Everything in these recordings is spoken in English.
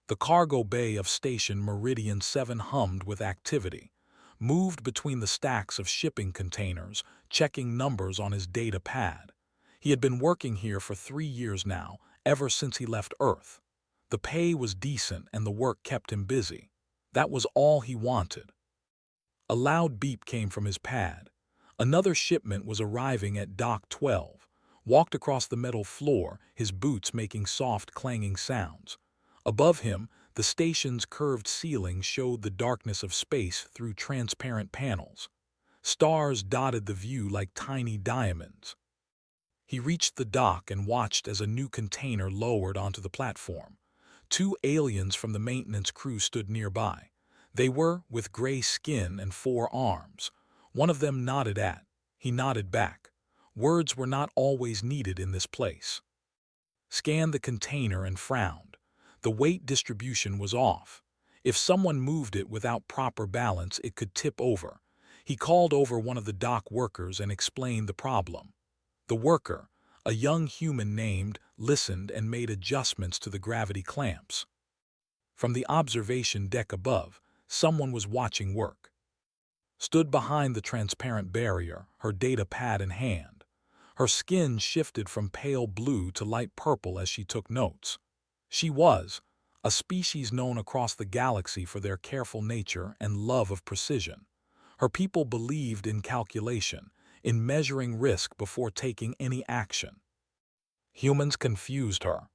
The cargo bay of Station Meridian 7 hummed with activity, moved between the stacks of shipping containers, checking numbers on his data pad. He had been working here for 3 years now, ever since he left Earth. The pay was decent and the work kept him busy. That was all he wanted. A loud beep came from his pad. Another shipment was arriving at Dock 12. Walked across the metal floor, his boots making soft clanging sounds. Above him, the station's curved ceiling showed the darkness of space through transparent panels. Stars dotted the view like tiny diamonds. He reached the dock and watched as a new container lowered onto the platform. 2 aliens from the maintenance crew stood nearby. They were with gray skin and 4 arms. One of them nodded at. He nodded back. Words were not always needed in this place. Scanned the container and frowned. The weight distribution was off. If someone moved it without proper balance, it could tip over. He called over one of the dock workers and explained the problem. The worker, a young human named, listened and made adjustments to the gravity clamps. From the observation deck above, someone was watching work. Stood behind the transparent barrier, her data pad in hand. Her skin shifted from pale blue to light purple as she took notes. She was a species known across the galaxy for their careful nature and love of precision. Her people believed in calculation, in measuring risk before taking any action. Humans confused her.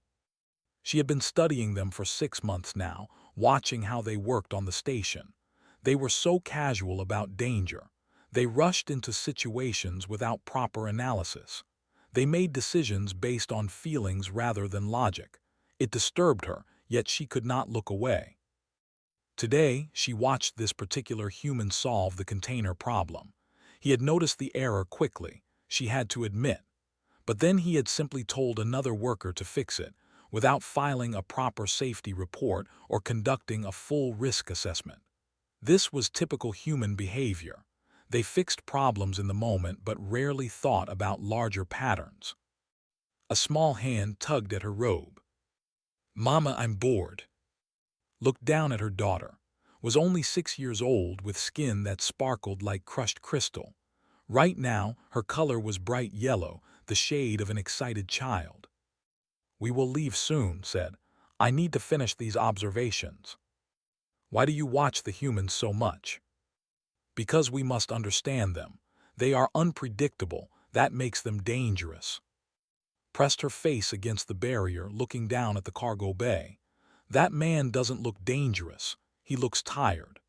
She had been studying them for 6 months now, watching how they worked on the station. They were so casual about danger. They rushed into situations without proper analysis. They made decisions based on feelings rather than logic. It disturbed her, yet she could not look away. Today, she watched this particular human solve the container problem. He had noticed the error quickly, she had to admit. But then he had simply told another worker to fix it, without filing a proper safety report or conducting a full risk assessment. This was typical human behavior. They fixed problems in the moment but rarely thought about larger patterns. A small hand tugged at her robe. "Mama, I'm bored." Looked down at her daughter. Was only 6 years old with skin that sparkled like crushed crystal. Right now, her color was bright yellow, the shade of an excited child. "We will leave soon," said. "I need to finish these observations." "Why do you watch the humans so much?" "Because we must understand them. They are unpredictable. That makes them dangerous." Pressed her face against the barrier, looking down at the cargo bay. "That man doesn't look dangerous. He looks tired."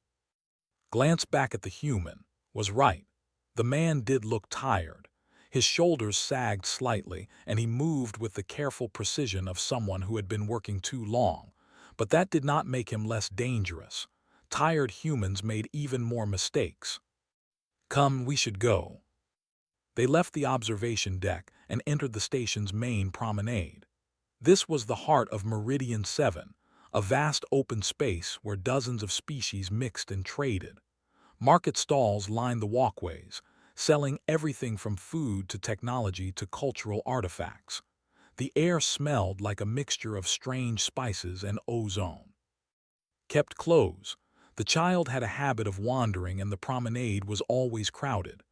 Glanced back at the human. Was right. The man did look tired. His shoulders sagged slightly, and he moved with the careful precision of someone who had been working too long. But that did not make him less dangerous. Tired humans made even more mistakes. "Come, we should go." They left the observation deck and entered the station's main promenade. This was the heart of Meridian 7, a vast open space where dozens of species mixed and traded. Market stalls lined the walkways, selling everything from food to technology to cultural artifacts. The air smelled like a mixture of strange spices and ozone. Kept close. The child had a habit of wandering and the promenade was always crowded.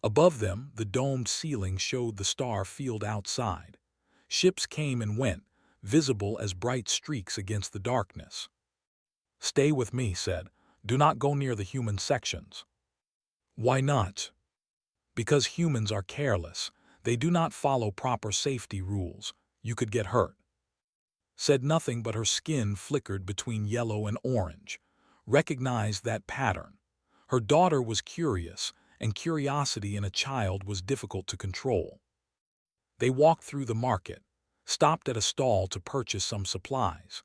Above them, the domed ceiling showed the star field outside. Ships came and went, visible as bright streaks against the darkness. "Stay with me," said. "Do not go near the human sections." "Why not?" "Because humans are careless. They do not follow proper safety rules. You could get hurt." Said nothing, but her skin flickered between yellow and orange. Recognized that pattern. Her daughter was curious, and curiosity in a child was difficult to control. They walked through the market, stopped at a stall to purchase some supplies.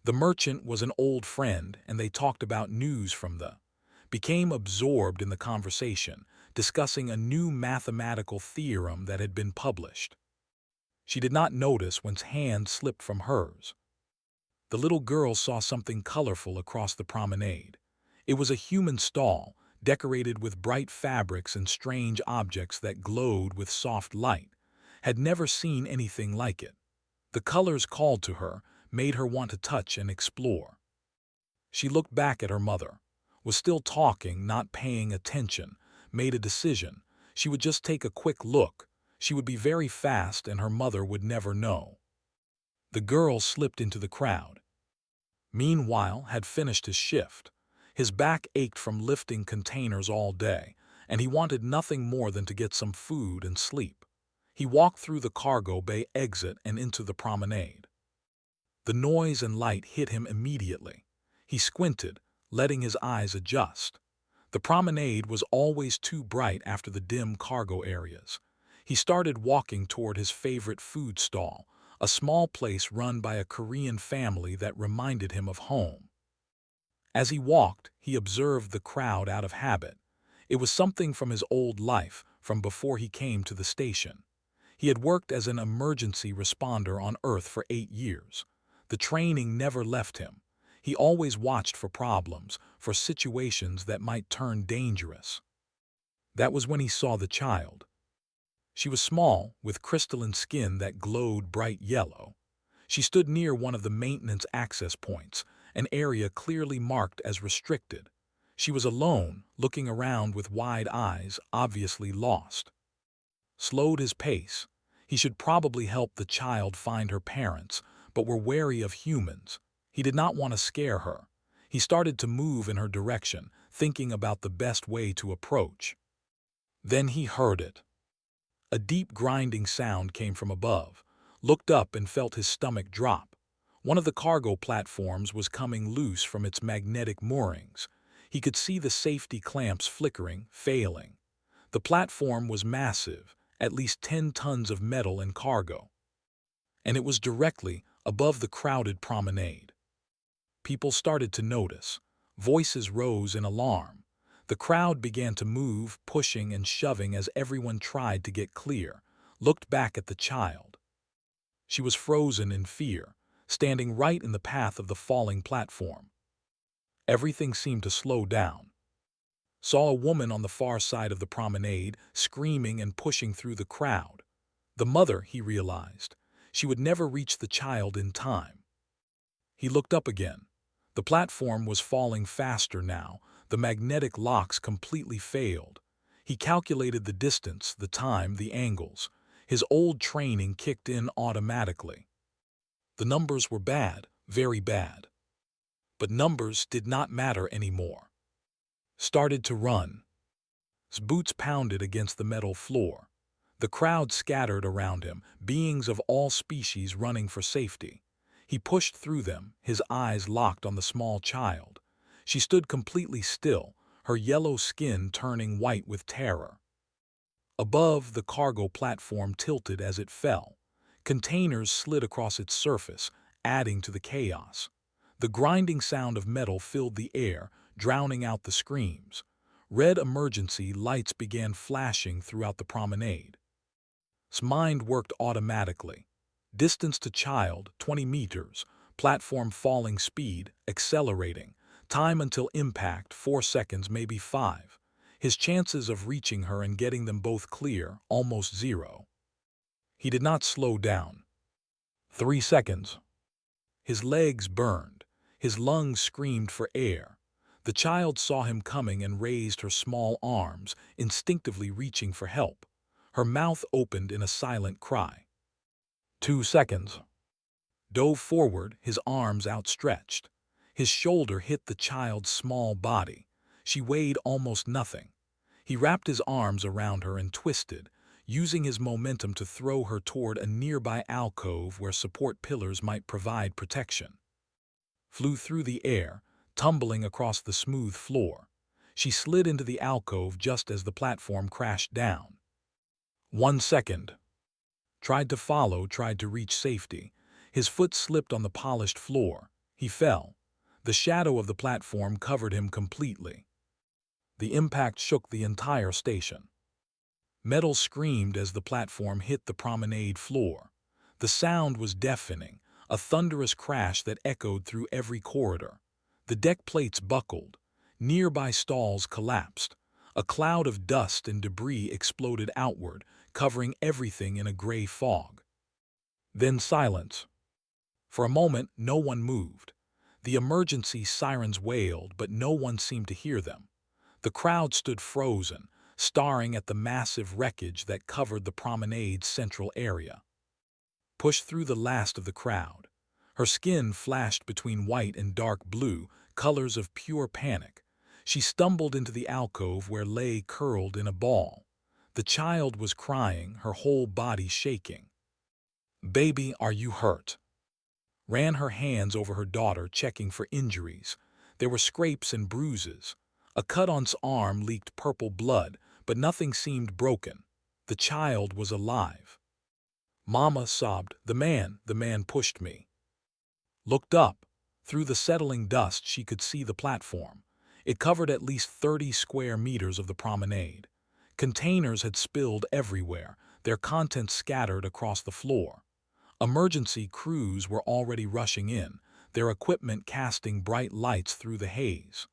The merchant was an old friend, and they talked about news from the became absorbed in the conversation, discussing a new mathematical theorem that had been published. She did not notice whence hand slipped from hers. The little girl saw something colorful across the promenade. It was a human stall, decorated with bright fabrics and strange objects that glowed with soft light. Had never seen anything like it. The colors called to her, made her want to touch and explore. She looked back at her mother, was still talking, not paying attention, made a decision. She would just take a quick look. She would be very fast and her mother would never know. The girl slipped into the crowd. Meanwhile, had finished his shift. His back ached from lifting containers all day, and he wanted nothing more than to get some food and sleep. He walked through the cargo bay exit and into the promenade. The noise and light hit him immediately. He squinted, letting his eyes adjust. The promenade was always too bright after the dim cargo areas. He started walking toward his favorite food stall, a small place run by a Korean family that reminded him of home. As he walked, he observed the crowd out of habit. It was something from his old life, from before he came to the station. He had worked as an emergency responder on Earth for 8 years. The training never left him. He always watched for problems, for situations that might turn dangerous. That was when he saw the child. She was small, with crystalline skin that glowed bright yellow. She stood near one of the maintenance access points, an area clearly marked as restricted. She was alone, looking around with wide eyes, obviously lost. Slowed his pace. He should probably help the child find her parents, but were wary of humans. He did not want to scare her. He started to move in her direction, thinking about the best way to approach. Then he heard it. A deep grinding sound came from above. Looked up and felt his stomach drop. One of the cargo platforms was coming loose from its magnetic moorings. He could see the safety clamps flickering, failing. The platform was massive, at least 10 tons of metal and cargo. And it was directly above the crowded promenade. People started to notice. Voices rose in alarm. The crowd began to move, pushing and shoving as everyone tried to get clear, looked back at the child. She was frozen in fear, standing right in the path of the falling platform. Everything seemed to slow down. Saw a woman on the far side of the promenade, screaming and pushing through the crowd. The mother, he realized. She would never reach the child in time. He looked up again. The platform was falling faster now. The magnetic locks completely failed. He calculated the distance, the time, the angles. His old training kicked in automatically. The numbers were bad, very bad. But numbers did not matter anymore. Started to run. His boots pounded against the metal floor. The crowd scattered around him, beings of all species running for safety. He pushed through them, his eyes locked on the small child. She stood completely still, her yellow skin turning white with terror. Above, the cargo platform tilted as it fell. Containers slid across its surface, adding to the chaos. The grinding sound of metal filled the air, drowning out the screams. Red emergency lights began flashing throughout the promenade. His mind worked automatically. Distance to child, 20 meters. Platform falling speed, accelerating. Time until impact, 4 seconds, maybe 5. His chances of reaching her and getting them both clear, almost 0. He did not slow down. 3 seconds. His legs burned. His lungs screamed for air. The child saw him coming and raised her small arms, instinctively reaching for help. Her mouth opened in a silent cry. 2 seconds. Dove forward, his arms outstretched. His shoulder hit the child's small body. She weighed almost nothing. He wrapped his arms around her and twisted, using his momentum to throw her toward a nearby alcove where support pillars might provide protection. Flew through the air, tumbling across the smooth floor. She slid into the alcove just as the platform crashed down. 1 second. Tried to follow, tried to reach safety. His foot slipped on the polished floor. He fell. The shadow of the platform covered him completely. The impact shook the entire station. Metal screamed as the platform hit the promenade floor. The sound was deafening, a thunderous crash that echoed through every corridor. The deck plates buckled. Nearby stalls collapsed. A cloud of dust and debris exploded outward, covering everything in a gray fog. Then silence. For a moment, no one moved. The emergency sirens wailed, but no one seemed to hear them. The crowd stood frozen, staring at the massive wreckage that covered the promenade's central area. Pushed through the last of the crowd. Her skin flashed between white and dark blue, colors of pure panic. She stumbled into the alcove where lay curled in a ball. The child was crying, her whole body shaking. "Baby, are you hurt?" Ran her hands over her daughter, checking for injuries. There were scrapes and bruises. A cut on his arm leaked purple blood, but nothing seemed broken. The child was alive. Mama sobbed, the man pushed me." Looked up. Through the settling dust she could see the platform. It covered at least 30 square meters of the promenade. Containers had spilled everywhere, their contents scattered across the floor. Emergency crews were already rushing in, their equipment casting bright lights through the haze.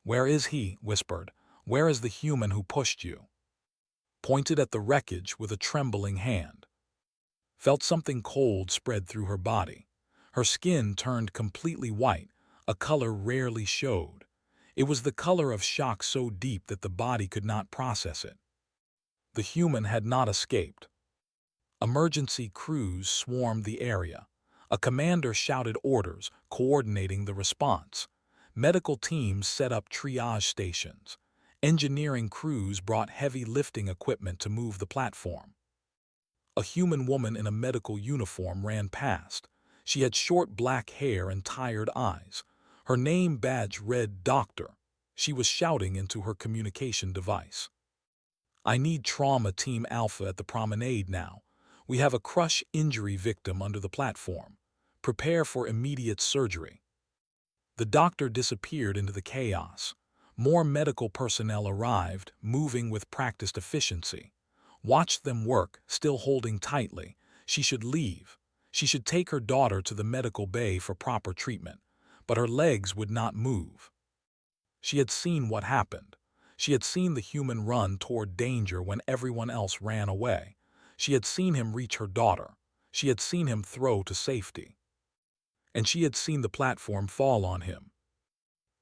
"Where is he?" whispered. "Where is the human who pushed you?" Pointed at the wreckage with a trembling hand. Felt something cold spread through her body. Her skin turned completely white, a color rarely showed. It was the color of shock so deep that the body could not process it. The human had not escaped. Emergency crews swarmed the area. A commander shouted orders, coordinating the response. Medical teams set up triage stations. Engineering crews brought heavy lifting equipment to move the platform. A human woman in a medical uniform ran past. She had short black hair and tired eyes. Her name badge read Doctor. She was shouting into her communication device. "I need Trauma Team Alpha at the promenade now. We have a crush injury victim under the platform. Prepare for immediate surgery." The doctor disappeared into the chaos. More medical personnel arrived, moving with practiced efficiency. Watched them work, still holding tightly. She should leave. She should take her daughter to the medical bay for proper treatment. But her legs would not move. She had seen what happened. She had seen the human run toward danger when everyone else ran away. She had seen him reach her daughter. She had seen him throw to safety. And she had seen the platform fall on him.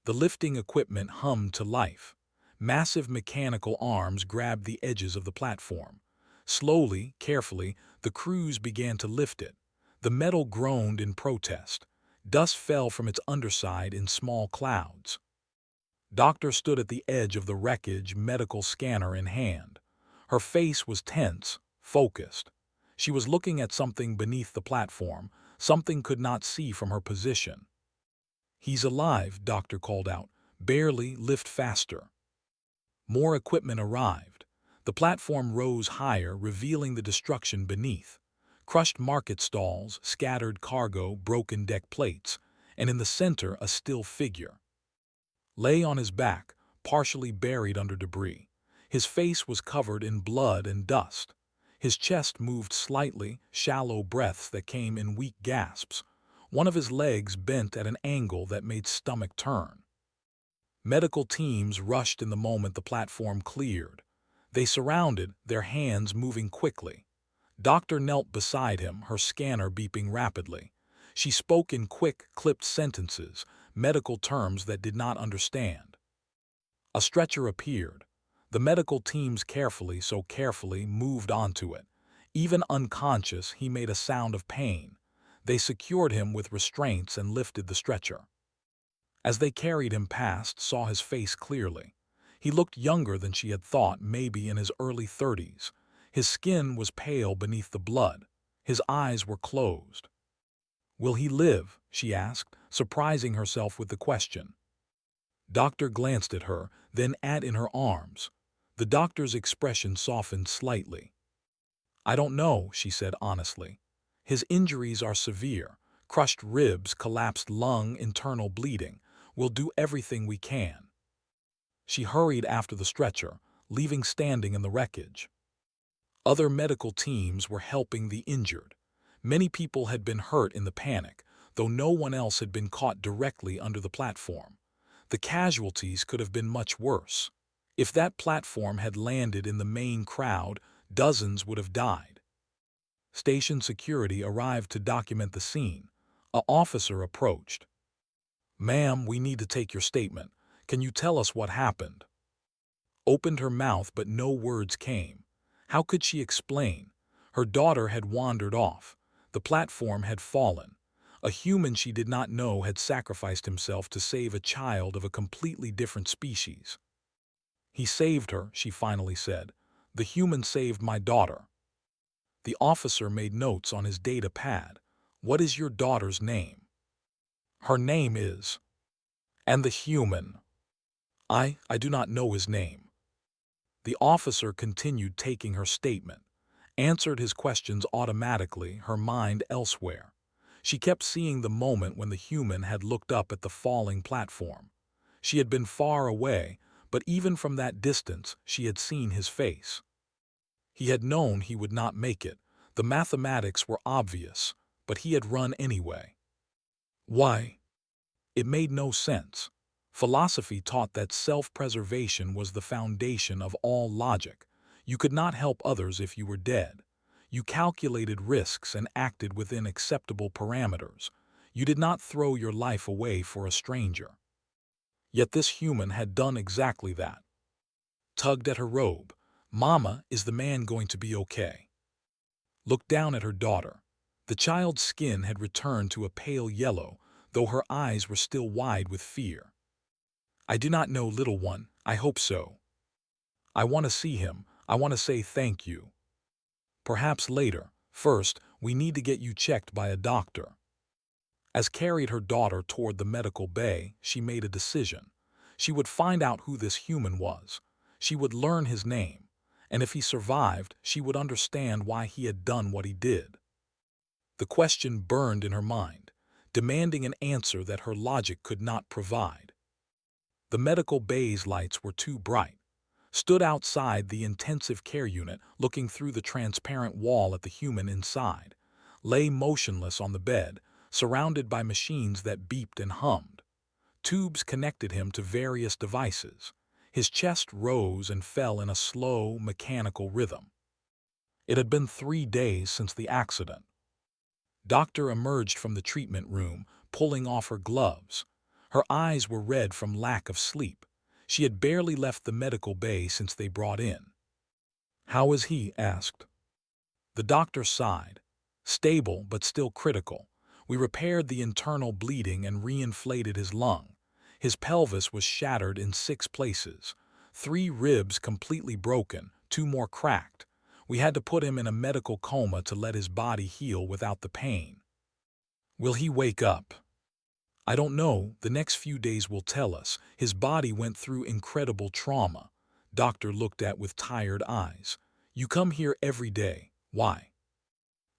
The lifting equipment hummed to life. Massive mechanical arms grabbed the edges of the platform. Slowly, carefully, the crews began to lift it. The metal groaned in protest. Dust fell from its underside in small clouds. Doctor stood at the edge of the wreckage, medical scanner in hand. Her face was tense, focused. She was looking at something beneath the platform, something could not see from her position. "He's alive," Doctor called out. "Barely, lift faster." More equipment arrived. The platform rose higher, revealing the destruction beneath. Crushed market stalls, scattered cargo, broken deck plates, and in the center a still figure. Lay on his back, partially buried under debris. His face was covered in blood and dust. His chest moved slightly, shallow breaths that came in weak gasps. One of his legs bent at an angle that made stomach turn. Medical teams rushed in the moment the platform cleared. They surrounded, their hands moving quickly. Doctor knelt beside him, her scanner beeping rapidly. She spoke in quick, clipped sentences, medical terms that did not understand. A stretcher appeared. The medical teams carefully, so carefully, moved onto it. Even unconscious, he made a sound of pain. They secured him with restraints and lifted the stretcher. As they carried him past, saw his face clearly. He looked younger than she had thought, maybe in his early 30s. His skin was pale beneath the blood. His eyes were closed. "Will he live?" she asked, surprising herself with the question. Doctor glanced at her, then in her arms. The doctor's expression softened slightly. "I don't know," she said honestly. "His injuries are severe. Crushed ribs, collapsed lung, internal bleeding. We'll do everything we can." She hurried after the stretcher, leaving standing in the wreckage. Other medical teams were helping the injured. Many people had been hurt in the panic, though no one else had been caught directly under the platform. The casualties could have been much worse. If that platform had landed in the main crowd, dozens would have died. Station security arrived to document the scene. An officer approached. "Ma'am, we need to take your statement. Can you tell us what happened?" Opened her mouth, but no words came. How could she explain? Her daughter had wandered off. The platform had fallen. A human she did not know had sacrificed himself to save a child of a completely different species. "He saved her," she finally said. "The human saved my daughter." The officer made notes on his data pad. "What is your daughter's name?" "Her name is—" "And the human?" I do not know his name." The officer continued taking her statement, answered his questions automatically, her mind elsewhere. She kept seeing the moment when the human had looked up at the falling platform. She had been far away, but even from that distance she had seen his face. He had known he would not make it. The mathematics were obvious, but he had run anyway. Why? It made no sense. Philosophy taught that self-preservation was the foundation of all logic. You could not help others if you were dead. You calculated risks and acted within acceptable parameters. You did not throw your life away for a stranger. Yet this human had done exactly that. Tugged at her robe. "Mama, is the man going to be okay?" Looked down at her daughter. The child's skin had returned to a pale yellow, though her eyes were still wide with fear. "I do not know, little one. I hope so. I want to see him. I want to say thank you. Perhaps later. First, we need to get you checked by a doctor." As carried her daughter toward the medical bay, she made a decision. She would find out who this human was. She would learn his name. And if he survived, she would understand why he had done what he did. The question burned in her mind, demanding an answer that her logic could not provide. The medical bay's lights were too bright. Stood outside the intensive care unit, looking through the transparent wall at the human inside. Lay motionless on the bed, surrounded by machines that beeped and hummed. Tubes connected him to various devices. His chest rose and fell in a slow, mechanical rhythm. It had been 3 days since the accident. Doctor emerged from the treatment room, pulling off her gloves. Her eyes were red from lack of sleep. She had barely left the medical bay since they brought in. "How is he?" asked. The doctor sighed. "Stable, but still critical. We repaired the internal bleeding and reinflated his lung. His pelvis was shattered in 6 places. 3 ribs completely broken, 2 more cracked. We had to put him in a medical coma to let his body heal without the pain." "Will he wake up?" "I don't know. The next few days will tell us. His body went through incredible trauma." Doctor looked at with tired eyes. "You come here every day. Why?"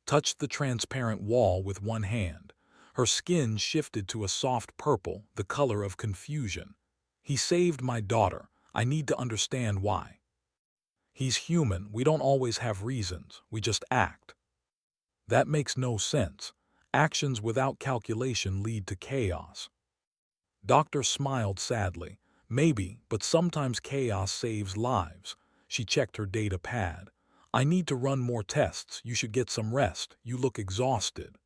Touched the transparent wall with one hand. Her skin shifted to a soft purple, the color of confusion. "He saved my daughter. I need to understand why." "He's human. We don't always have reasons. We just act." "That makes no sense. Actions without calculation lead to chaos." Doctor smiled sadly. "Maybe, but sometimes chaos saves lives." She checked her data pad. "I need to run more tests. You should get some rest. You look exhausted."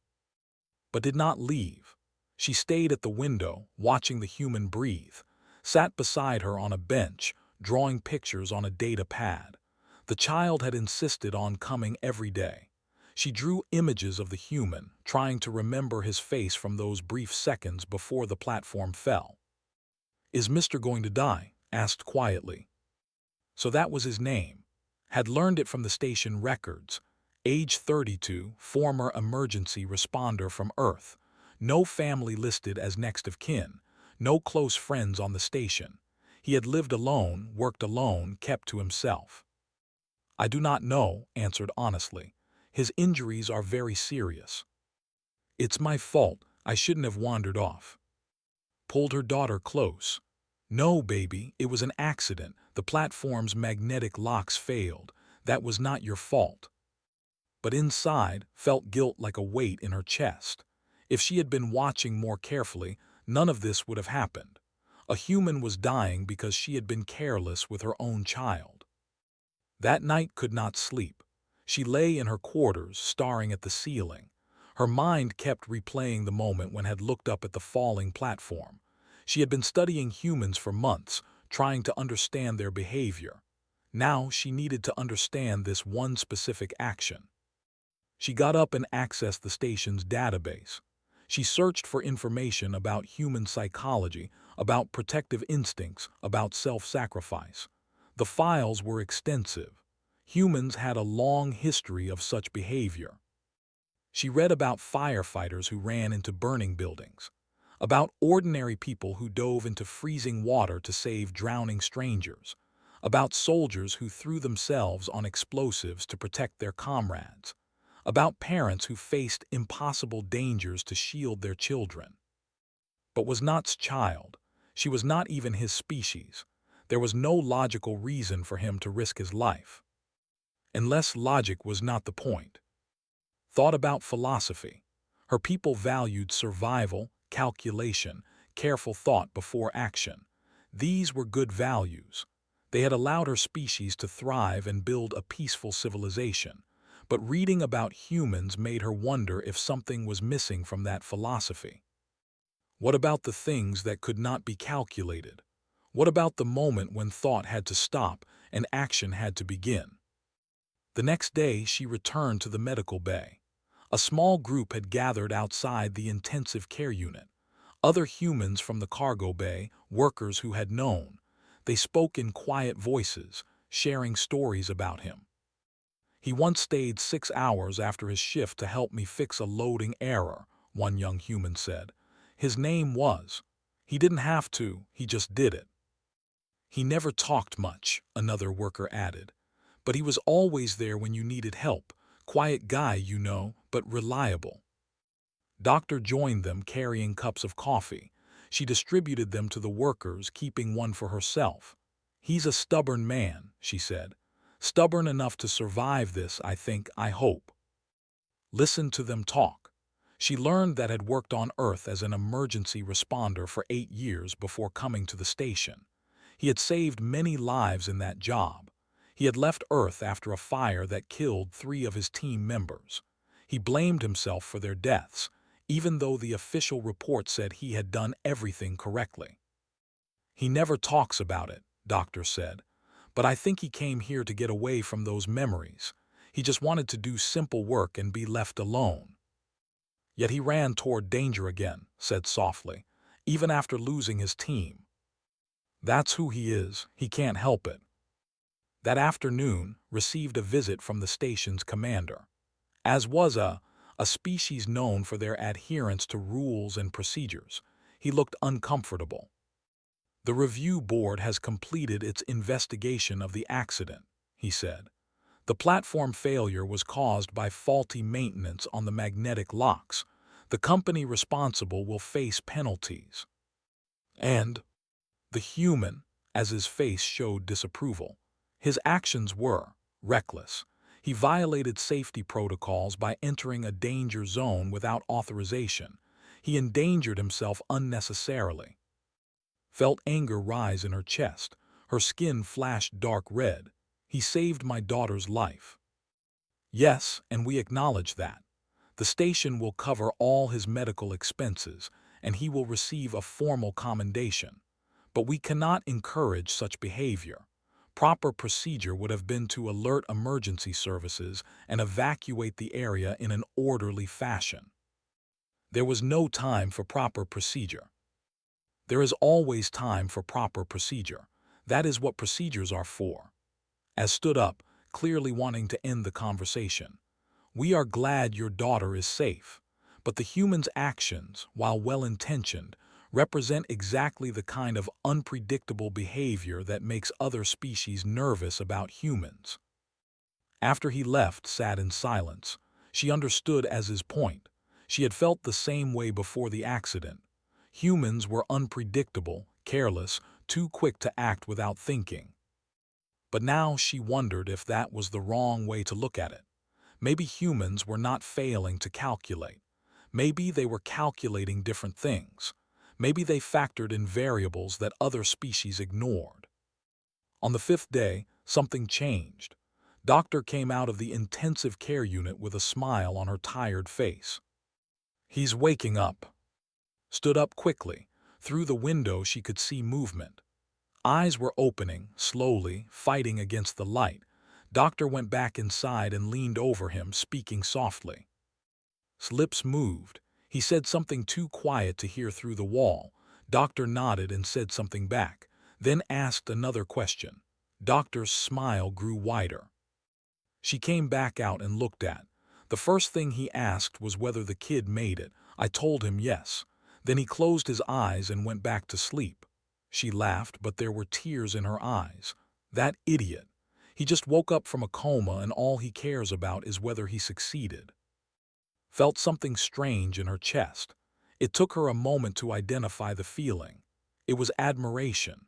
But did not leave. She stayed at the window, watching the human breathe. Sat beside her on a bench, drawing pictures on a data pad. The child had insisted on coming every day. She drew images of the human, trying to remember his face from those brief seconds before the platform fell. "Is Mr. going to die?" asked quietly. So that was his name. Had learned it from the station records. Age 32, former emergency responder from Earth. No family listed as next of kin. No close friends on the station. He had lived alone, worked alone, kept to himself. "I do not know," answered honestly. "His injuries are very serious." "It's my fault. I shouldn't have wandered off." Pulled her daughter close. "No, baby, it was an accident. The platform's magnetic locks failed. That was not your fault." But inside, felt guilt like a weight in her chest. If she had been watching more carefully, none of this would have happened. A human was dying because she had been careless with her own child. That night could not sleep. She lay in her quarters, staring at the ceiling. Her mind kept replaying the moment when had looked up at the falling platform. She had been studying humans for months, trying to understand their behavior. Now she needed to understand this one specific action. She got up and accessed the station's database. She searched for information about human psychology, about protective instincts, about self-sacrifice. The files were extensive. Humans had a long history of such behavior. She read about firefighters who ran into burning buildings, about ordinary people who dove into freezing water to save drowning strangers, about soldiers who threw themselves on explosives to protect their comrades, about parents who faced impossible dangers to shield their children. But was Not's child. She was not even his species. There was no logical reason for him to risk his life. Unless logic was not the point. Thought about philosophy. Her people valued survival, calculation, careful thought before action. These were good values. They had allowed her species to thrive and build a peaceful civilization. But reading about humans made her wonder if something was missing from that philosophy. What about the things that could not be calculated? What about the moment when thought had to stop and action had to begin? The next day, she returned to the medical bay. A small group had gathered outside the intensive care unit. Other humans from the cargo bay, workers who had known. They spoke in quiet voices, sharing stories about him. "He once stayed 6 hours after his shift to help me fix a loading error," one young human said. "His name was. He didn't have to, he just did it." "He never talked much," another worker added. "But he was always there when you needed help. Quiet guy, you know, but reliable." Doctor joined them carrying cups of coffee. She distributed them to the workers, keeping one for herself. "He's a stubborn man," she said. "Stubborn enough to survive this, I hope." Listen to them talk. She learned that had worked on Earth as an emergency responder for 8 years before coming to the station. He had saved many lives in that job. He had left Earth after a fire that killed 3 of his team members. He blamed himself for their deaths, even though the official report said he had done everything correctly. "He never talks about it," Doctor said. "But I think he came here to get away from those memories. He just wanted to do simple work and be left alone." "Yet he ran toward danger again," said softly, "even after losing his team. That's who he is, he can't help it." That afternoon, received a visit from the station's commander. As was a species known for their adherence to rules and procedures, he looked uncomfortable. "The review board has completed its investigation of the accident," he said. "The platform failure was caused by faulty maintenance on the magnetic locks. The company responsible will face penalties." And the human, as his face showed disapproval. His actions were reckless. He violated safety protocols by entering a danger zone without authorization. He endangered himself unnecessarily. Felt anger rise in her chest. Her skin flashed dark red. "He saved my daughter's life." "Yes, and we acknowledge that. The station will cover all his medical expenses, and he will receive a formal commendation. But we cannot encourage such behavior. Proper procedure would have been to alert emergency services and evacuate the area in an orderly fashion." There was no time for proper procedure. There is always time for proper procedure. That is what procedures are for. As stood up, clearly wanting to end the conversation. "We are glad your daughter is safe, but the human's actions, while well-intentioned, represent exactly the kind of unpredictable behavior that makes other species nervous about humans." After he left, sat in silence. She understood as his point. She had felt the same way before the accident. Humans were unpredictable, careless, too quick to act without thinking. But now she wondered if that was the wrong way to look at it. Maybe humans were not failing to calculate. Maybe they were calculating different things. Maybe they factored in variables that other species ignored. On the 5th day, something changed. Doctor came out of the intensive care unit with a smile on her tired face. He's waking up. Stood up quickly. Through the window she could see movement. Eyes were opening, slowly, fighting against the light. Doctor went back inside and leaned over him, speaking softly. His lips moved. He said something too quiet to hear through the wall. Doctor nodded and said something back, then asked another question. Doctor's smile grew wider. She came back out and looked at. The first thing he asked was whether the kid made it. I told him yes. Then he closed his eyes and went back to sleep. She laughed, but there were tears in her eyes. That idiot. He just woke up from a coma and all he cares about is whether he succeeded. Felt something strange in her chest. It took her a moment to identify the feeling. It was admiration.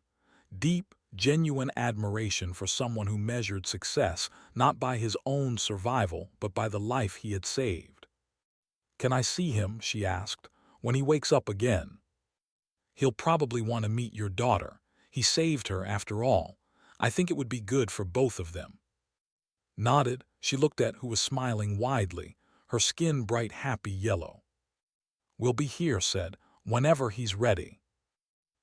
Deep, genuine admiration for someone who measured success not by his own survival but by the life he had saved. "Can I see him?" she asked. "When he wakes up again?" "He'll probably want to meet your daughter. He saved her after all. I think it would be good for both of them." Nodded, she looked at who was smiling widely, her skin bright happy yellow. "We'll be here," said, "whenever he's ready."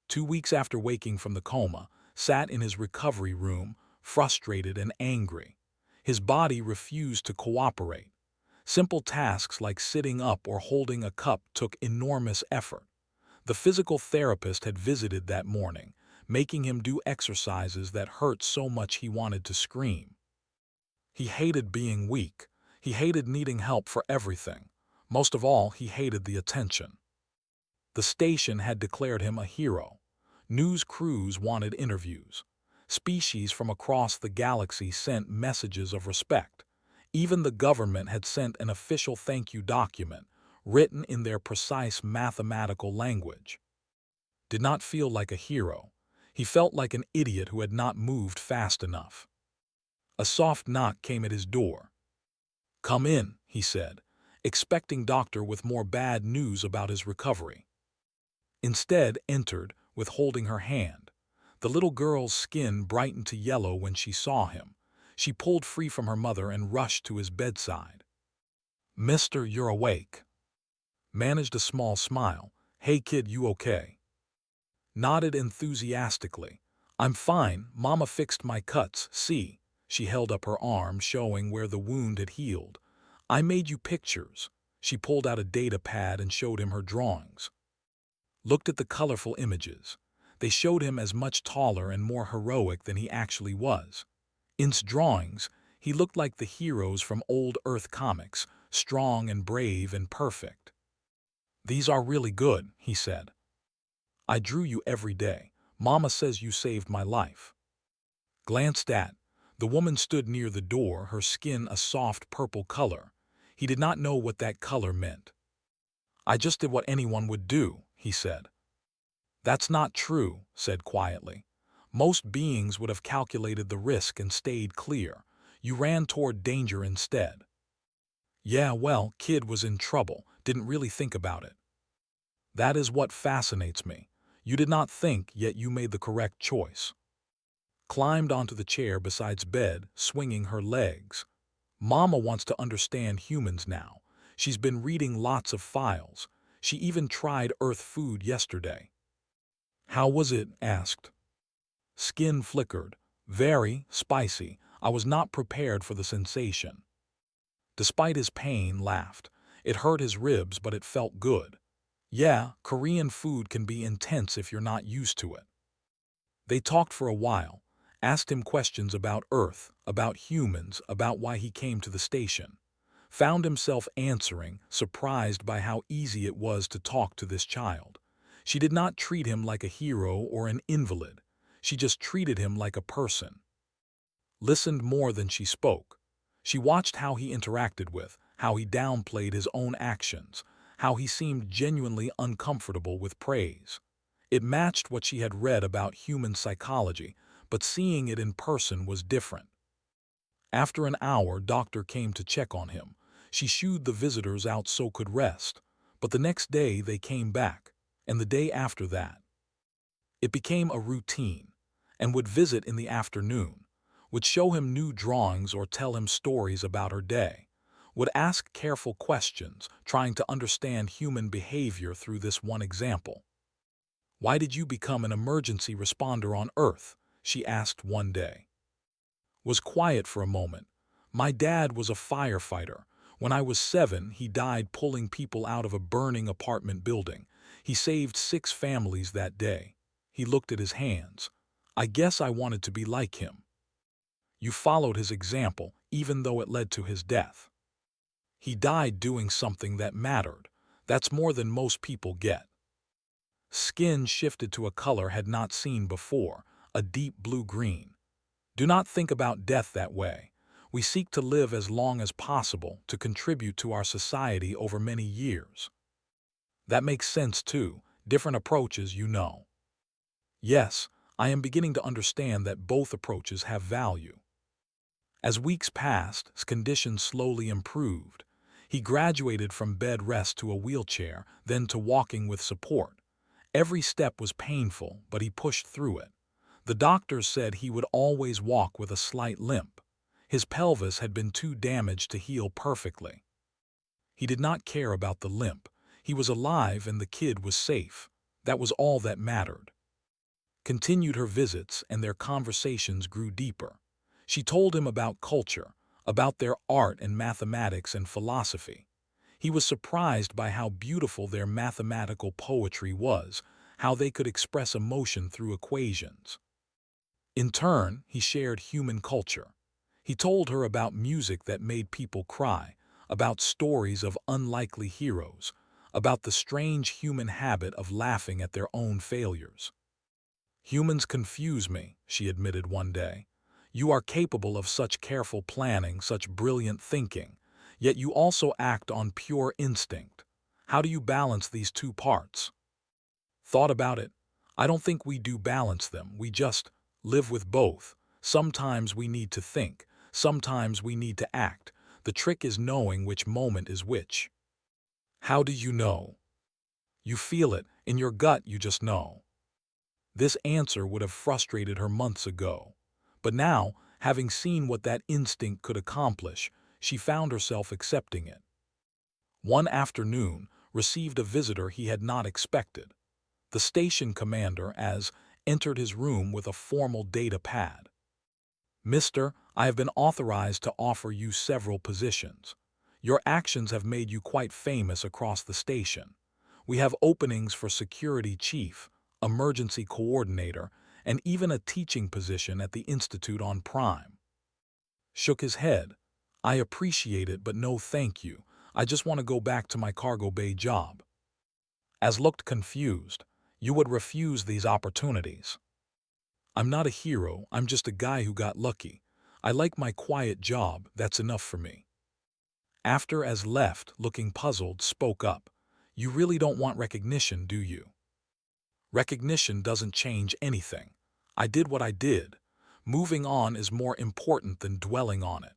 2 weeks after waking from the coma, sat in his recovery room, frustrated and angry. His body refused to cooperate. Simple tasks like sitting up or holding a cup took enormous effort. The physical therapist had visited that morning, making him do exercises that hurt so much he wanted to scream. He hated being weak. He hated needing help for everything. Most of all, he hated the attention. The station had declared him a hero. News crews wanted interviews. Species from across the galaxy sent messages of respect. Even the government had sent an official thank you document, written in their precise mathematical language. Did not feel like a hero. He felt like an idiot who had not moved fast enough. A soft knock came at his door. "Come in," he said, expecting Doctor with more bad news about his recovery. Instead, entered, withholding her hand. The little girl's skin brightened to yellow when she saw him. She pulled free from her mother and rushed to his bedside. "Mister, you're awake." Managed a small smile. "Hey kid, you okay?" Nodded enthusiastically. "I'm fine. Mama fixed my cuts, see?" She held up her arm, showing where the wound had healed. "I made you pictures." She pulled out a data pad and showed him her drawings. Looked at the colorful images. They showed him as much taller and more heroic than he actually was. In's drawings, he looked like the heroes from old Earth comics, strong and brave and perfect. "These are really good," he said. "I drew you every day. Mama says you saved my life." Glanced at. The woman stood near the door, her skin a soft purple color. He did not know what that color meant. "I just did what anyone would do," he said. "That's not true," said quietly. "Most beings would have calculated the risk and stayed clear. You ran toward danger instead." "Yeah, well, kid was in trouble, didn't really think about it." "That is what fascinates me. You did not think, yet you made the correct choice." Climbed onto the chair beside's bed, swinging her legs. "Mama wants to understand humans now. She's been reading lots of files. She even tried Earth food yesterday." "How was it?" asked. Skin flickered. "Very spicy. I was not prepared for the sensation." Despite his pain, laughed. It hurt his ribs, but it felt good. "Yeah, Korean food can be intense if you're not used to it." They talked for a while, asked him questions about Earth, about humans, about why he came to the station. Found himself answering, surprised by how easy it was to talk to this child. She did not treat him like a hero or an invalid. She just treated him like a person. Listened more than she spoke. She watched how he interacted with, how he downplayed his own actions, how he seemed genuinely uncomfortable with praise. It matched what she had read about human psychology, but seeing it in person was different. After an hour, Doctor came to check on him. She shooed the visitors out so could rest. But the next day they came back, and the day after that. It became a routine, and would visit in the afternoon, would show him new drawings or tell him stories about her day. would ask careful questions, trying to understand human behavior through this one example. "Why did you become an emergency responder on Earth?" she asked one day. Was quiet for a moment. "My dad was a firefighter. When I was 7, he died pulling people out of a burning apartment building. He saved 6 families that day." He looked at his hands. "I guess I wanted to be like him." "You followed his example, even though it led to his death." "He died doing something that mattered. That's more than most people get." Skin shifted to a color had not seen before, a deep blue-green. "Do not think about death that way. We seek to live as long as possible, to contribute to our society over many years." "That makes sense too. Different approaches, you know." "Yes, I am beginning to understand that both approaches have value." As weeks passed, his condition slowly improved. He graduated from bed rest to a wheelchair, then to walking with support. Every step was painful, but he pushed through it. The doctors said he would always walk with a slight limp. His pelvis had been too damaged to heal perfectly. He did not care about the limp. He was alive and the kid was safe. That was all that mattered. Continued her visits, and their conversations grew deeper. She told him about culture, about their art and mathematics and philosophy. He was surprised by how beautiful their mathematical poetry was, how they could express emotion through equations. In turn, he shared human culture. He told her about music that made people cry, about stories of unlikely heroes, about the strange human habit of laughing at their own failures. "Humans confuse me," she admitted one day. "You are capable of such careful planning, such brilliant thinking, yet you also act on pure instinct. How do you balance these two parts?" Thought about it. I don't think we do balance them, we just live with both. Sometimes we need to think, sometimes we need to act. The trick is knowing which moment is which. "How do you know?" "You feel it, in your gut you just know." This answer would have frustrated her months ago. But now, having seen what that instinct could accomplish, she found herself accepting it. One afternoon, received a visitor he had not expected. The station commander entered his room with a formal data pad. "Mister, I have been authorized to offer you several positions. Your actions have made you quite famous across the station. We have openings for security chief, emergency coordinator, and even a teaching position at the Institute on Prime." Shook his head. "I appreciate it, but no thank you. I just want to go back to my cargo bay job." Looked confused. "You would refuse these opportunities." "I'm not a hero, I'm just a guy who got lucky. I like my quiet job, that's enough for me." After left, looking puzzled, spoke up. "You really don't want recognition, do you?" "Recognition doesn't change anything. I did what I did. Moving on is more important than dwelling on it."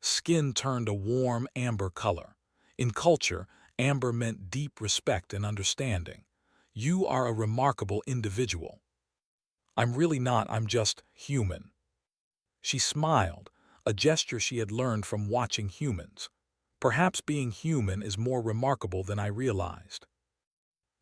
Skin turned a warm amber color. In culture, amber meant deep respect and understanding. "You are a remarkable individual." "I'm really not, I'm just human." She smiled, a gesture she had learned from watching humans. "Perhaps being human is more remarkable than I realized."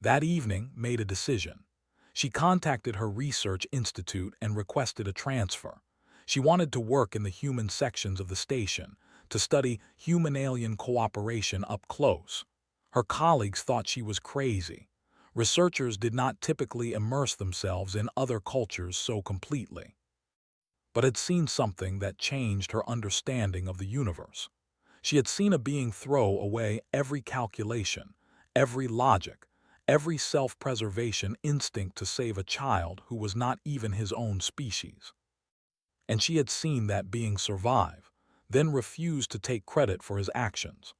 That evening, made a decision. She contacted her research institute and requested a transfer. She wanted to work in the human sections of the station, to study human-alien cooperation up close. Her colleagues thought she was crazy. Researchers did not typically immerse themselves in other cultures so completely. But had seen something that changed her understanding of the universe. She had seen a being throw away every calculation, every logic, every self-preservation instinct to save a child who was not even his own species. And she had seen that being survive, then refuse to take credit for his actions.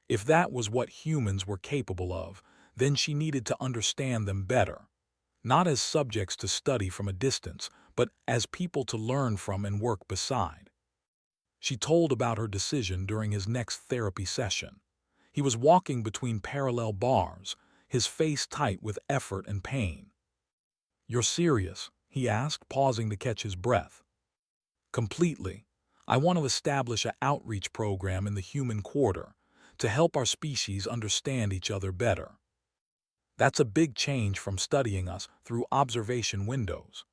If that was what humans were capable of, then she needed to understand them better, not as subjects to study from a distance, but as people to learn from and work beside. She told about her decision during his next therapy session. He was walking between parallel bars, his face tight with effort and pain. "You're serious?" he asked, pausing to catch his breath. "Completely. I want to establish an outreach program in the human quarter to help our species understand each other better. That's a big change from studying us through observation windows.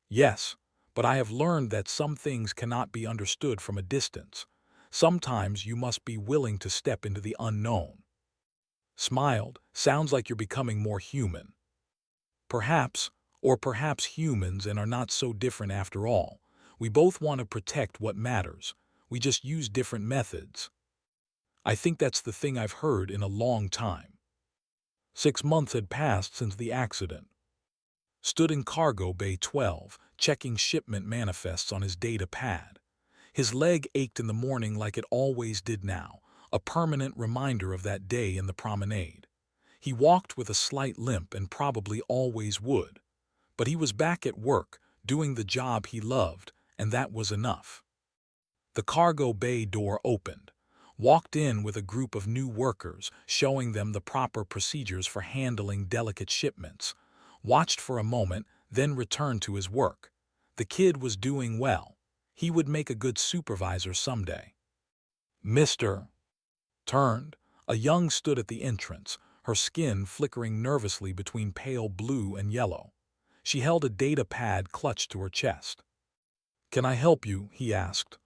Yes, but I have learned that some things cannot be understood from a distance. Sometimes you must be willing to step into the unknown. Smiled, sounds like you're becoming more human. Perhaps, or perhaps humans and are not so different after all. We both want to protect what matters. We just use different methods. I think that's the thing I've heard in a long time. 6 months had passed since the accident. Stood in cargo bay 12, checking shipment manifests on his data pad. His leg ached in the morning like it always did now, a permanent reminder of that day in the promenade. He walked with a slight limp and probably always would. But he was back at work, doing the job he loved, and that was enough. The cargo bay door opened. Walked in with a group of new workers, showing them the proper procedures for handling delicate shipments. Watched for a moment, then returned to his work. The kid was doing well. He would make a good supervisor someday. Mr. Turned. A young stood at the entrance, her skin flickering nervously between pale blue and yellow. She held a data pad clutched to her chest. "Can I help you?" he asked.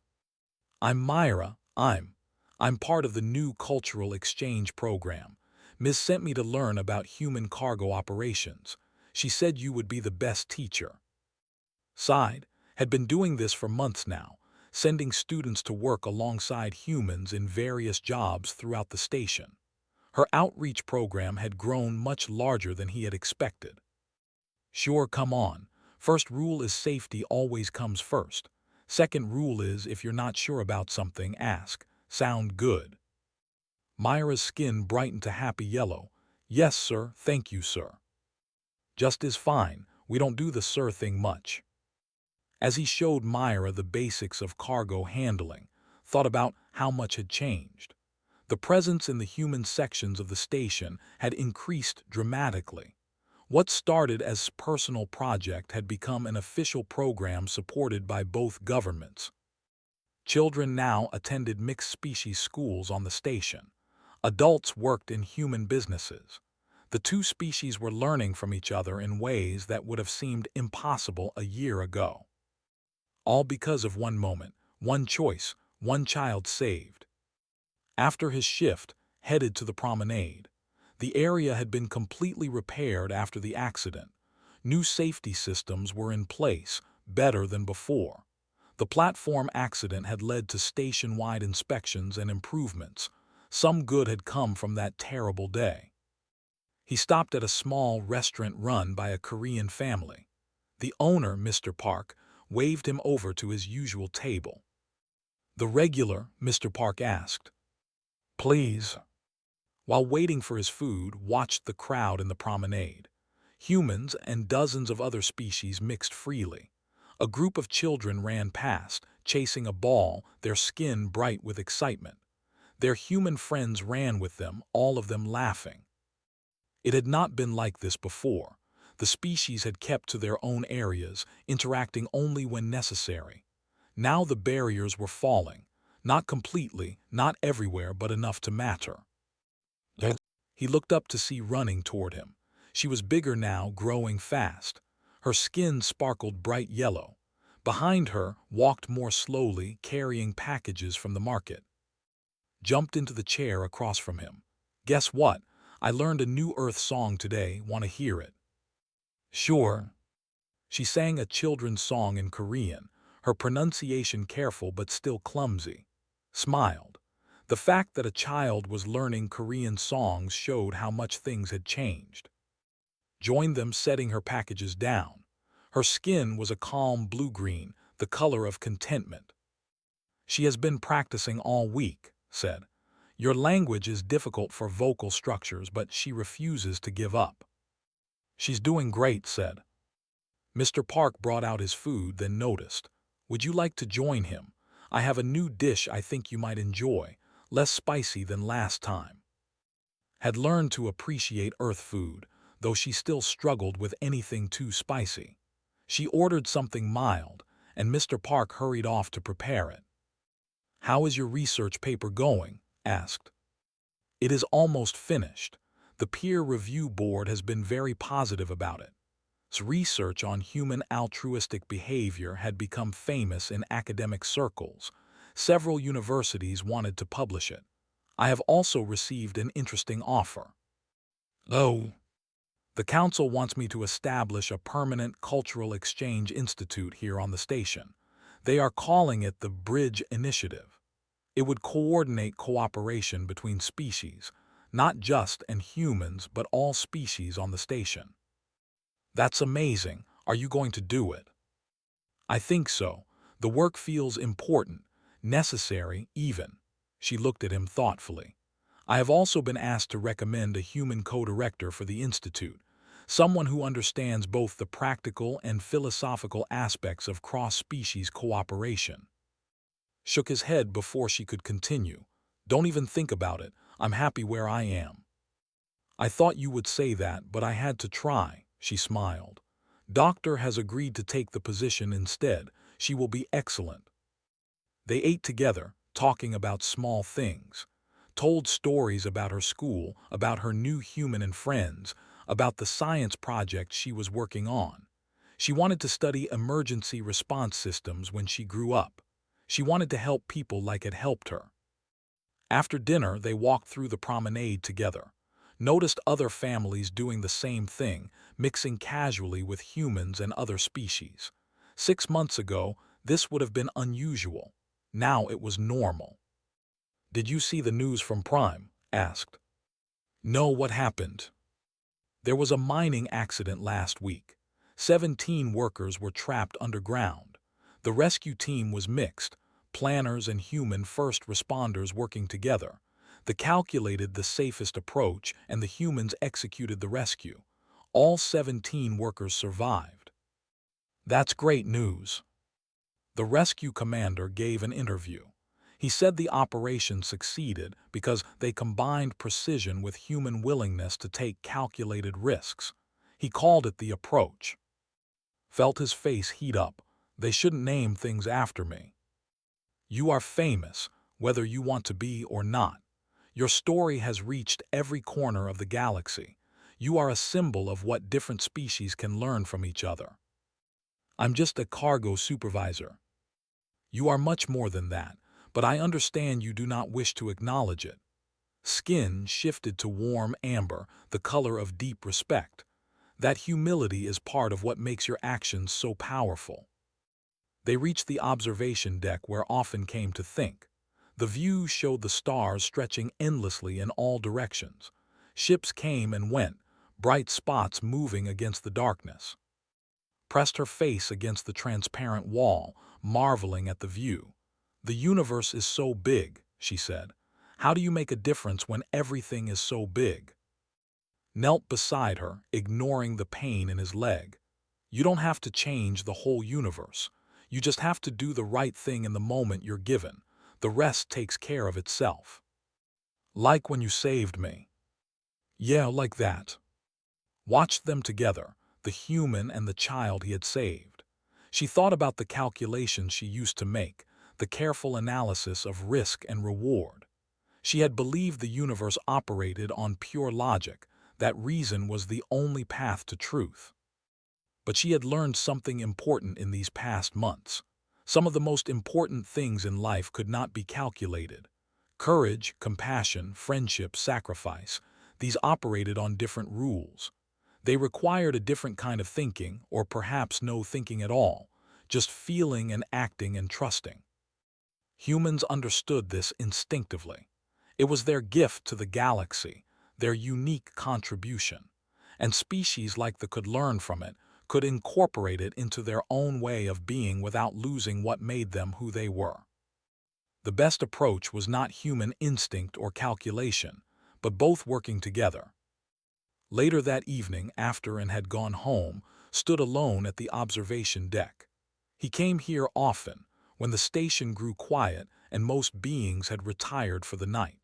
"I'm Myra. I'm part of the new cultural exchange program. Miss sent me to learn about human cargo operations. She said you would be the best teacher." Sighed, had been doing this for months now, sending students to work alongside humans in various jobs throughout the station. Her outreach program had grown much larger than he had expected. "Sure, come on. First rule is safety always comes first. Second rule is if you're not sure about something, ask. Sound good?" Myra's skin brightened to happy yellow. "Yes, sir, thank you, sir." "Just is fine. We don't do the sir thing much." As he showed Myra the basics of cargo handling, thought about how much had changed. The presence in the human sections of the station had increased dramatically. What started as a personal project had become an official program supported by both governments. Children now attended mixed-species schools on the station. Adults worked in human businesses. The two species were learning from each other in ways that would have seemed impossible a year ago. All because of one moment, one choice, one child saved. After his shift, headed to the promenade. The area had been completely repaired after the accident. New safety systems were in place, better than before. The platform accident had led to station-wide inspections and improvements. Some good had come from that terrible day. He stopped at a small restaurant run by a Korean family. The owner, Mr. Park, waved him over to his usual table. "The regular?" Mr. Park asked. "Please." While waiting for his food, watched the crowd in the promenade. Humans and dozens of other species mixed freely. A group of children ran past, chasing a ball, their skin bright with excitement. Their human friends ran with them, all of them laughing. It had not been like this before. The species had kept to their own areas, interacting only when necessary. Now the barriers were falling. Not completely, not everywhere, but enough to matter. He looked up to see running toward him. She was bigger now, growing fast. Her skin sparkled bright yellow. Behind her, walked more slowly, carrying packages from the market. Jumped into the chair across from him. "Guess what? I learned a new Earth song today. Want to hear it?" "Sure." She sang a children's song in Korean, her pronunciation careful but still clumsy. Smiled. The fact that a child was learning Korean songs showed how much things had changed. Joined them, setting her packages down. Her skin was a calm blue-green, the color of contentment. "She has been practicing all week," said. "Your language is difficult for vocal structures, but she refuses to give up." "She's doing great," said. Mr. Park brought out his food, then noticed. "Would you like to join him? I have a new dish I think you might enjoy, less spicy than last time." Had learned to appreciate Earth food, though she still struggled with anything too spicy. She ordered something mild, and Mr. Park hurried off to prepare it. "How is your research paper going?" asked. "It is almost finished. The peer review board has been very positive about it. Research on human altruistic behavior had become famous in academic circles. Several universities wanted to publish it. I have also received an interesting offer. Oh, the council wants me to establish a permanent cultural exchange institute here on the station. They are calling it the Bridge Initiative. It would coordinate cooperation between species, not just and humans, but all species on the station." "That's amazing. Are you going to do it?" "I think so. The work feels important, necessary even." She looked at him thoughtfully. "I have also been asked to recommend a human co-director for the institute, someone who understands both the practical and philosophical aspects of cross-species cooperation." Shook his head before she could continue. "Don't even think about it. I'm happy where I am." "I thought you would say that, but I had to try," she smiled. "Doctor has agreed to take the position instead. She will be excellent." They ate together, talking about small things. Told stories about her school, about her new human and friends, about the science project she was working on. She wanted to study emergency response systems when she grew up. She wanted to help people like it helped her. After dinner, they walked through the promenade together. Noticed other families doing the same thing, mixing casually with humans and other species. 6 months ago, this would have been unusual. Now it was normal. "Did you see the news from Prime?" asked. "No, what happened?" "There was a mining accident last week. 17 workers were trapped underground. The rescue team was mixed, planners and human first responders working together. They calculated the safest approach and the humans executed the rescue. All 17 workers survived." "That's great news." The rescue commander gave an interview. He said the operation succeeded because they combined precision with human willingness to take calculated risks. He called it the approach. Felt his face heat up. "They shouldn't name things after me." "You are famous, whether you want to be or not. Your story has reached every corner of the galaxy. You are a symbol of what different species can learn from each other." "I'm just a cargo supervisor." "You are much more than that, but I understand you do not wish to acknowledge it." Skin shifted to warm amber, the color of deep respect. "That humility is part of what makes your actions so powerful." They reached the observation deck where Often came to think. The view showed the stars stretching endlessly in all directions. Ships came and went, bright spots moving against the darkness. Pressed her face against the transparent wall, marveling at the view. "The universe is so big," she said. "How do you make a difference when everything is so big?" Knelt beside her, ignoring the pain in his leg. "You don't have to change the whole universe. You just have to do the right thing in the moment you're given. The rest takes care of itself." "Like when you saved me." "Yeah, like that." Watched them together, the human and the child he had saved. She thought about the calculations she used to make, the careful analysis of risk and reward. She had believed the universe operated on pure logic, that reason was the only path to truth. But she had learned something important in these past months. Some of the most important things in life could not be calculated. Courage, compassion, friendship, sacrifice, these operated on different rules. They required a different kind of thinking, or perhaps no thinking at all, just feeling and acting and trusting. Humans understood this instinctively. It was their gift to the galaxy, their unique contribution. And species like the could learn from it, could incorporate it into their own way of being without losing what made them who they were. The best approach was not human instinct or calculation, but both working together. Later that evening, after and had gone home, stood alone at the observation deck. He came here often, when the station grew quiet and most beings had retired for the night.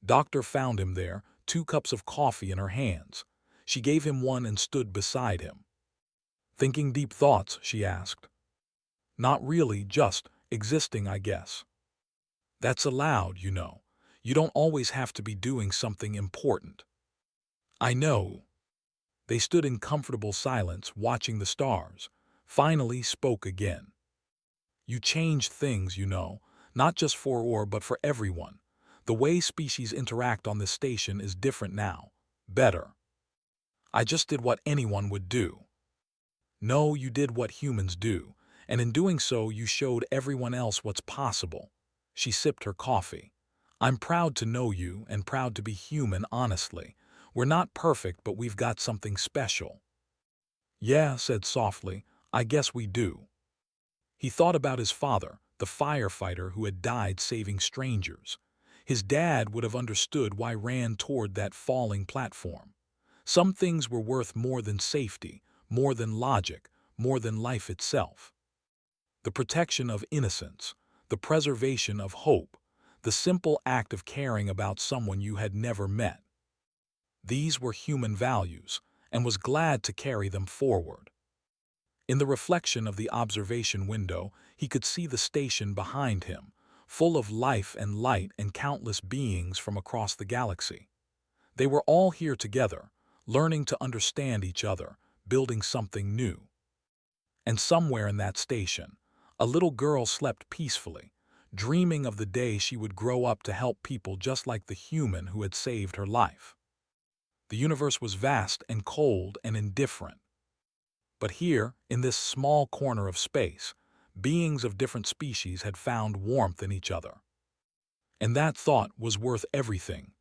Doctor found him there, 2 cups of coffee in her hands. She gave him one and stood beside him. "Thinking deep thoughts?" she asked. Not really, just existing, I guess. That's allowed, you know. You don't always have to be doing something important. I know. They stood in comfortable silence, watching the stars. Finally spoke again. You changed things, you know, not just for Or but for everyone. The way species interact on this station is different now. Better. I just did what anyone would do. No, you did what humans do, and in doing so you showed everyone else what's possible. She sipped her coffee. I'm proud to know you and proud to be human, honestly. We're not perfect, but we've got something special. Yeah, said softly, I guess we do. He thought about his father, the firefighter who had died saving strangers. His dad would have understood why ran toward that falling platform. Some things were worth more than safety, more than logic, more than life itself. The protection of innocence, the preservation of hope, the simple act of caring about someone you had never met. These were human values, and was glad to carry them forward. In the reflection of the observation window, he could see the station behind him, full of life and light and countless beings from across the galaxy. They were all here together, learning to understand each other, building something new. And somewhere in that station, a little girl slept peacefully, dreaming of the day she would grow up to help people just like the human who had saved her life. The universe was vast and cold and indifferent. But here, in this small corner of space, beings of different species had found warmth in each other. And that thought was worth everything,